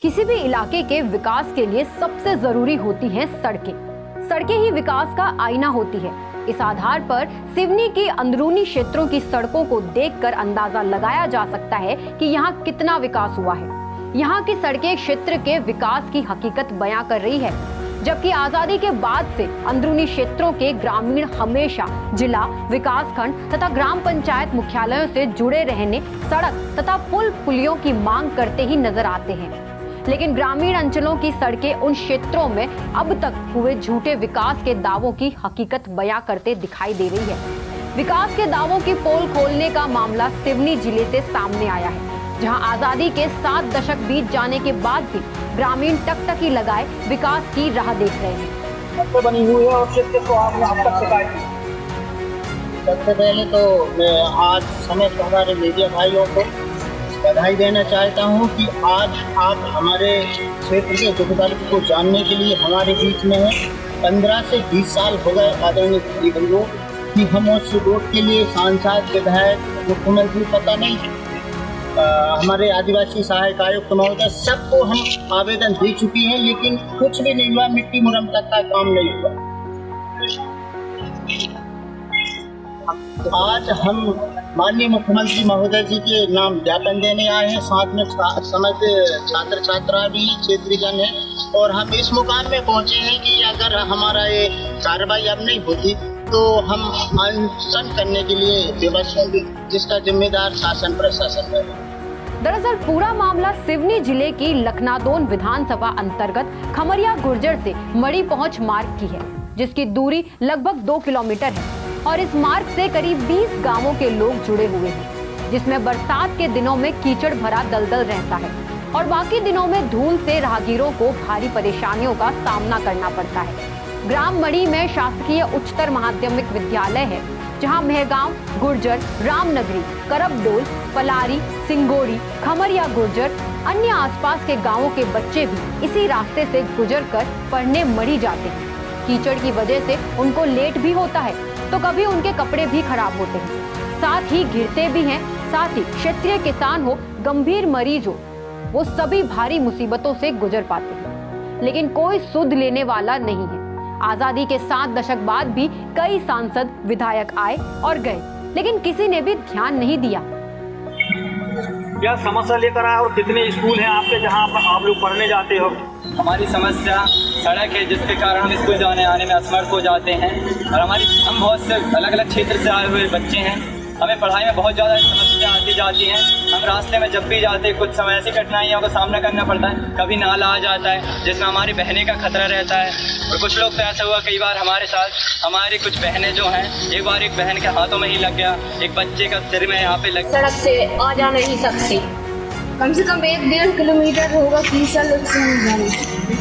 किसी भी इलाके के विकास के लिए सबसे जरूरी होती हैं सड़कें। सड़कें ही विकास का आईना होती है। इस आधार पर सिवनी के अंदरूनी क्षेत्रों की सड़कों को देखकर अंदाजा लगाया जा सकता है कि यहाँ कितना विकास हुआ है। यहाँ की सड़कें क्षेत्र के विकास की हकीकत बयां कर रही है, जबकि आजादी के बाद से अंदरूनी क्षेत्रों के ग्रामीण हमेशा जिला, विकास खंड तथा ग्राम पंचायत मुख्यालयों से जुड़े रहने, सड़क तथा पुल पुलियों की मांग करते ही नजर आते हैं। लेकिन ग्रामीण अंचलों की सड़कें उन क्षेत्रों में अब तक हुए झूठे विकास के दावों की हकीकत बयां करते दिखाई दे रही है। विकास के दावों की पोल खोलने का मामला सिवनी जिले से सामने आया है, जहां आजादी के 7 दशक बीत जाने के बाद भी ग्रामीण टकटकी लगाए विकास की राह देख रहे हैं। बनी हुई है और क्षेत्र को आपने अब तक शिकायत की। सबसे पहले तो मैं आज समस्त हमारे मीडिया भाइयों को बधाई देना चाहता हूं कि आज आप हमारे क्षेत्र के दुख दर्द को जानने के लिए हमारे बीच में हैं। 15 से 20 साल हो गए आदरणीय तकरीबन लोग कि हम उस रोड के लिए सांसद, विधायक, मुख्यमंत्री पता नहीं हमारे आदिवासी सहायक आयुक्त महोदय सबको हम आवेदन दे चुके हैं, लेकिन कुछ भी नहीं हुआ। मिट्टी मुरम तक का काम नहीं हुआ। आज हम माननीय मुख्यमंत्री महोदय जी के नाम ज्ञापन देने आए हैं। साथ में समस्त छात्र छात्रा भी क्षेत्रीय जन है और हम इस मुकाम में पहुंचे हैं कि अगर हमारा ये कार्रवाई अब नहीं होती तो हम अनशन करने के लिए विवश होंगे, जिसका जिम्मेदार शासन प्रशासन है। दरअसल पूरा मामला सिवनी जिले की लखनादोन विधानसभा अंतर्गत खमरिया गुर्जर से मड़ी पहुंच मार्ग की है, जिसकी दूरी लगभग 2 किलोमीटर है और इस मार्ग से करीब 20 गांवों के लोग जुड़े हुए हैं, जिसमें बरसात के दिनों में कीचड़ भरा दलदल रहता है और बाकी दिनों में धूल से राहगीरों को भारी परेशानियों का सामना करना पड़ता है। ग्राम मड़ी में शासकीय उच्चतर माध्यमिक विद्यालय है, जहां मेहगांव, गुर्जर, रामनगरी, करबडोल, पलारी, सिंगोड़ी, खमरिया गुर्जर, अन्य आसपास के गांवों के बच्चे भी इसी रास्ते से गुजर कर पढ़ने मड़ी जाते हैं। कीचड़ की वजह से उनको लेट भी होता है तो कभी उनके कपड़े भी खराब होते हैं, साथ ही गिरते भी हैं। साथ ही क्षेत्रीय किसान हो, गंभीर मरीज हो, वो सभी भारी मुसीबतों से गुजर पाते हैं, लेकिन कोई सुध लेने वाला नहीं है। आजादी के 7 दशक बाद भी कई सांसद, विधायक आए और गए, लेकिन किसी ने भी ध्यान नहीं दिया। क्या समस्या लेकर आए और कितने स्कूल हैं आपके जहां आप लोग पढ़ने जाते हो? हमारी समस्या सड़क है, जिसके कारण हम स्कूल जाने आने में असमर्थ हो जाते हैं और हम बहुत से अलग अलग क्षेत्र से आए हुए बच्चे हैं। हमें पढ़ाई में बहुत ज़्यादा समस्या आती जाती हैं। हम रास्ते में जब भी जाते हैं कुछ समय ऐसी कठिनाइयों का सामना करना पड़ता है। कभी नाला आ जाता है जिसमें हमारी बहनें का खतरा रहता है और कुछ लोग तो ऐसा हुआ कई बार हमारे साथ, हमारी कुछ बहनें जो हैं, एक बार एक बहन के हाथों में ही लग गया, एक बच्चे का सिर में यहाँ पे लग। सड़क से आ जा नहीं सकती, कम से कम 1-1.5 किलोमीटर होगा कीचड़ से।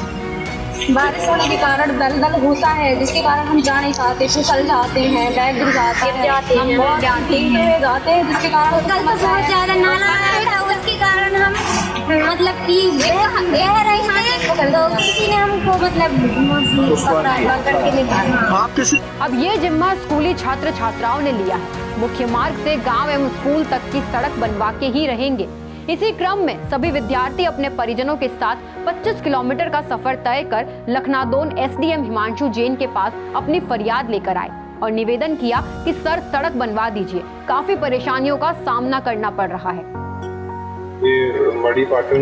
बारिश होने के कारण दलदल होता है, जिसके कारण हम जा नहीं पाते, फिसल जाते हैं, बैग गिर जाता है, हम बहुत जाते हैं, जिसके कारण कल तो बहुत ज़्यादा नाला आया था, उसके कारण हम मतलब कि बह रहे हैं तो किसी ने हमको मतलब पकड़ के निकाला। अब ये जिम्मा स्कूली छात्र छात्राओं ने लिया है। मुख्य मार्ग से गांव एवं स्कूल तक की सड़क बनवा के ही रहेंगे। इसी क्रम में सभी विद्यार्थी अपने परिजनों के साथ 25 किलोमीटर का सफर तय कर लखनादोन एसडीएम हिमांशु जैन के पास अपनी फरियाद लेकर आए और निवेदन किया कि सर सड़क बनवा दीजिए, काफी परेशानियों का सामना करना पड़ रहा है। ये मड़ी पाटन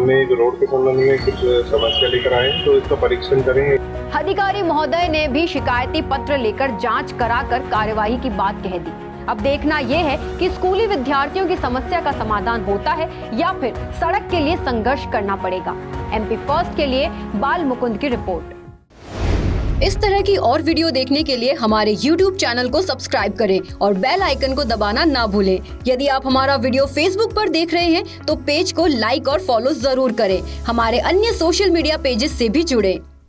में रोड के संबंध में कुछ समस्या लेकर आए तो इसका परीक्षण करेंगे। अधिकारी महोदय ने भी शिकायती पत्र लेकर जांच कराकर कार्यवाही की बात कह दी। अब देखना यह है कि स्कूली विद्यार्थियों की समस्या का समाधान होता है या फिर सड़क के लिए संघर्ष करना पड़ेगा। MP फर्स्ट के लिए बाल मुकुंद की रिपोर्ट। इस तरह की और वीडियो देखने के लिए हमारे YouTube चैनल को सब्सक्राइब करें और बेल आइकन को दबाना ना भूलें। यदि आप हमारा वीडियो Facebook पर देख रहे हैं तो पेज को लाइक और फॉलो जरूर करें। हमारे अन्य सोशल मीडिया पेजेस से भी जुड़ें।